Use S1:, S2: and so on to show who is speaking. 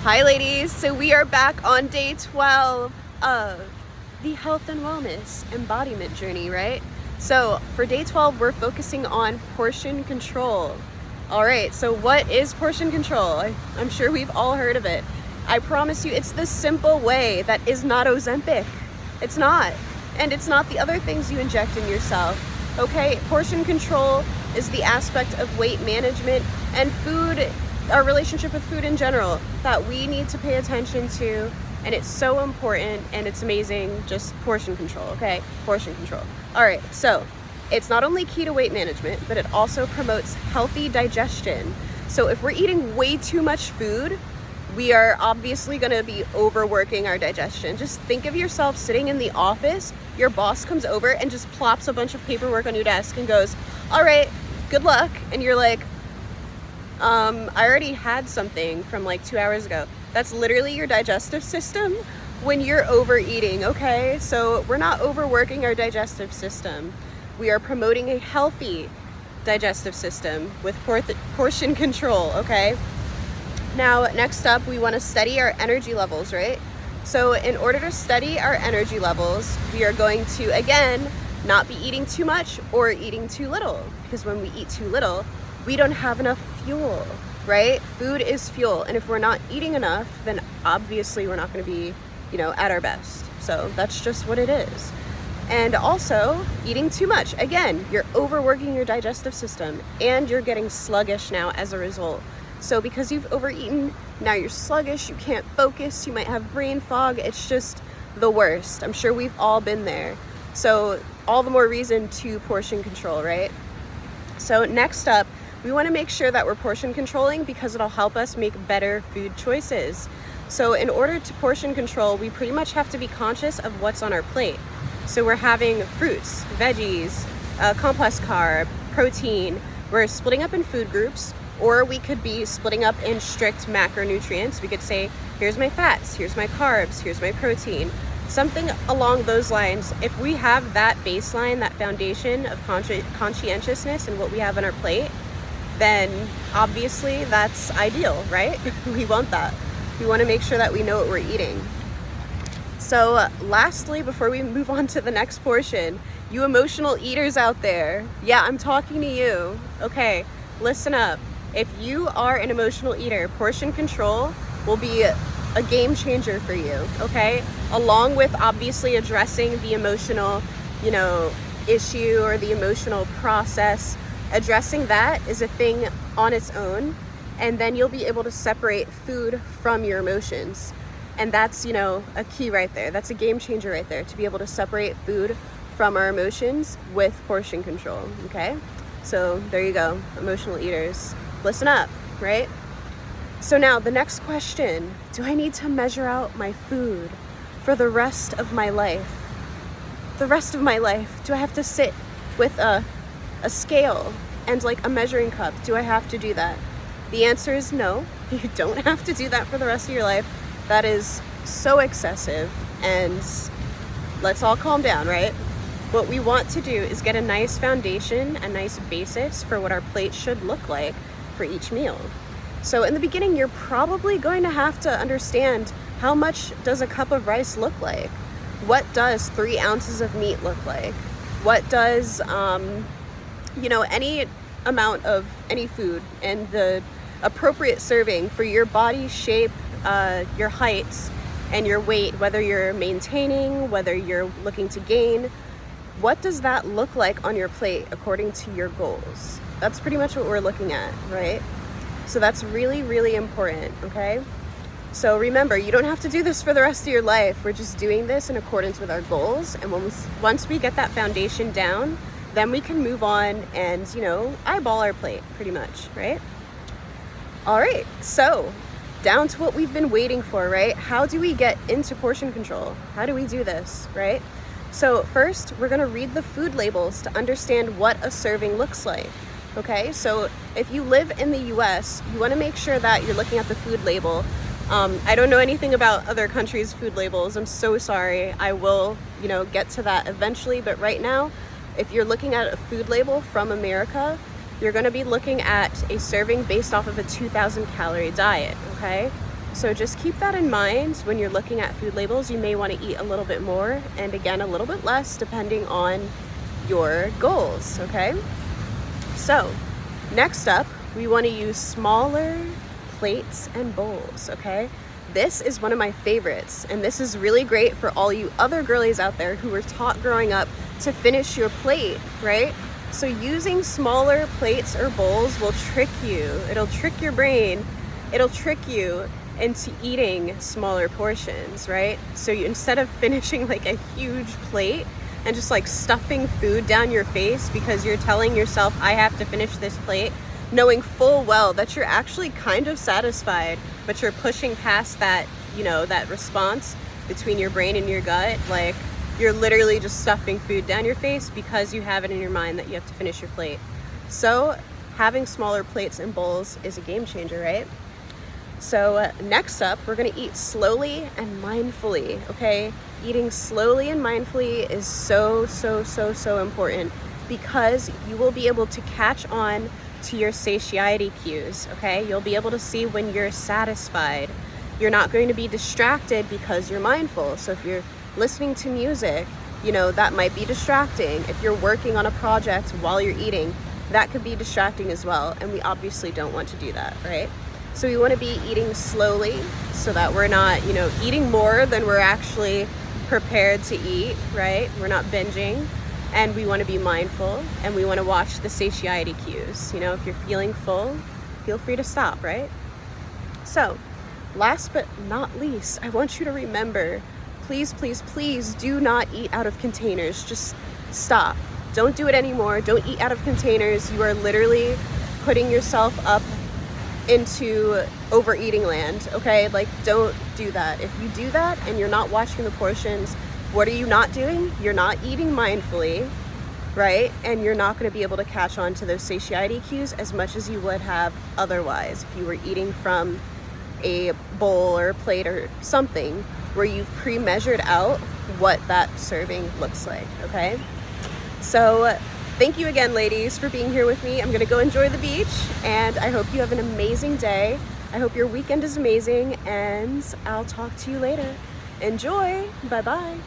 S1: Hi ladies, so we are back on day 12 of the health and wellness embodiment journey, right? So for day 12, we're focusing on portion control. All right, so what is portion control? I'm sure we've all heard of it. I promise you, it's the simple way that is not Ozempic. It's not. And it's not the other things you inject in yourself. Okay, portion control is the aspect of weight management and food, our relationship with food in general, that we need to pay attention to, and it's so important and it's amazing. Just portion control, okay? Portion control. All right, so it's not only key to weight management, but it also promotes healthy digestion. So if we're eating way too much food, we are obviously going to be overworking our digestion. Just think of yourself sitting in the office, your boss comes over and just plops a bunch of paperwork on your desk and goes, all right, good luck. And you're like, I already had something from like 2 hours ago. That's literally your digestive system when you're overeating, okay? So we're not overworking our digestive system. We are promoting a healthy digestive system with portion control, okay? Now, next up, we want to study our energy levels, right? So in order to study our energy levels, we are going to, again, not be eating too much or eating too little, because when we eat too little, we don't have enough fuel, right? Food is fuel, and if we're not eating enough, then obviously we're not going to be, at our best. So that's just what it is. And also, eating too much. Again, you're overworking your digestive system, and you're getting sluggish now as a result. So because you've overeaten, now you're sluggish, you can't focus, you might have brain fog. It's just the worst. I'm sure we've all been there. So all the more reason to portion control, right? So next up, we want to make sure that we're portion controlling because it'll help us make better food choices. So in order to portion control, we pretty much have to be conscious of what's on our plate. So we're having fruits, veggies, complex carb, protein. We're splitting up in food groups, or we could be splitting up in strict macronutrients. We could say, here's my fats, here's my carbs, here's my protein. Something along those lines. If we have that baseline, that foundation of conscientiousness in what we have on our plate, then obviously that's ideal, right? We want that. We want to make sure that we know what we're eating. So lastly, before we move on to the next portion, you emotional eaters out there, yeah, I'm talking to you. Okay, listen up. If you are an emotional eater, portion control will be a game changer for you, okay? Along with obviously addressing the emotional, issue or the emotional process. Addressing that is a thing on its own, and then you'll be able to separate food from your emotions. And that's, a key right there. That's a game changer right there, to be able to separate food from our emotions with portion control, okay? So there you go, emotional eaters. Listen up, right? So now the next question, do I need to measure out my food for the rest of my life? The rest of my life, do I have to sit with a scale and like a measuring cup? Do I have to do that? The answer is no. You don't have to do that for the rest of your life. That is so excessive, and let's all calm down, right? What we want to do is get a nice foundation, a nice basis for what our plate should look like for each meal. So in the beginning, you're probably going to have to understand, how much does a cup of rice look like? What does 3 ounces of meat look like? What does, any amount of any food and the appropriate serving for your body shape, your height, and your weight, whether you're maintaining, whether you're looking to gain, what does that look like on your plate according to your goals? That's pretty much what we're looking at, right? So that's really, really important, okay? So remember, you don't have to do this for the rest of your life. We're just doing this in accordance with our goals. And once we get that foundation down, then we can move on and, eyeball our plate pretty much, right? All right, so down to what we've been waiting for, right? How do we get into portion control? How do we do this, right? So first, we're gonna read the food labels to understand what a serving looks like, okay? So if you live in the US, you wanna make sure that you're looking at the food label. I don't know anything about other countries' food labels. I'm so sorry. I will, get to that eventually, but right now, if you're looking at a food label from America, you're going to be looking at a serving based off of a 2,000 calorie diet, okay? So just keep that in mind when you're looking at food labels. You may want to eat a little bit more, and again, a little bit less depending on your goals, okay? So next up, we want to use smaller plates and bowls, okay? This is one of my favorites, and this is really great for all you other girlies out there who were taught growing up to finish your plate, right? So using smaller plates or bowls will trick you. It'll trick your brain. It'll trick you into eating smaller portions, right? So instead of finishing like a huge plate and just like stuffing food down your face because you're telling yourself, I have to finish this plate, knowing full well that you're actually kind of satisfied, but you're pushing past that, you know, that response between your brain and your gut. Like, you're literally just stuffing food down your face because you have it in your mind that you have to finish your plate. So having smaller plates and bowls is a game changer, right? So next up, we're gonna eat slowly and mindfully, okay? Eating slowly and mindfully is so important, because you will be able to catch on to your satiety cues, okay? You'll be able to see when you're satisfied. You're not going to be distracted because you're mindful. So if you're listening to music, you know, that might be distracting. If you're working on a project while you're eating, that could be distracting as well. And we obviously don't want to do that, right? So we want to be eating slowly so that we're not, you know, eating more than we're actually prepared to eat, right? We're not binging. And we want to be mindful, and we want to watch the satiety cues. You know, if you're feeling full, feel free to stop, right? So last but not least, I want you to remember, please do not eat out of containers. Just stop. Don't do it anymore. Don't eat out of containers. You are literally putting yourself up into overeating land, okay? Like, don't do that. If you do that and you're not watching the portions, what are you not doing? You're not eating mindfully, right? And you're not going to be able to catch on to those satiety cues as much as you would have otherwise if you were eating from a bowl or a plate or something where you've pre-measured out what that serving looks like, okay? So thank you again, ladies, for being here with me. I'm gonna go enjoy the beach, and I hope you have an amazing day. I hope your weekend is amazing, and I'll talk to you later. Enjoy. Bye-bye.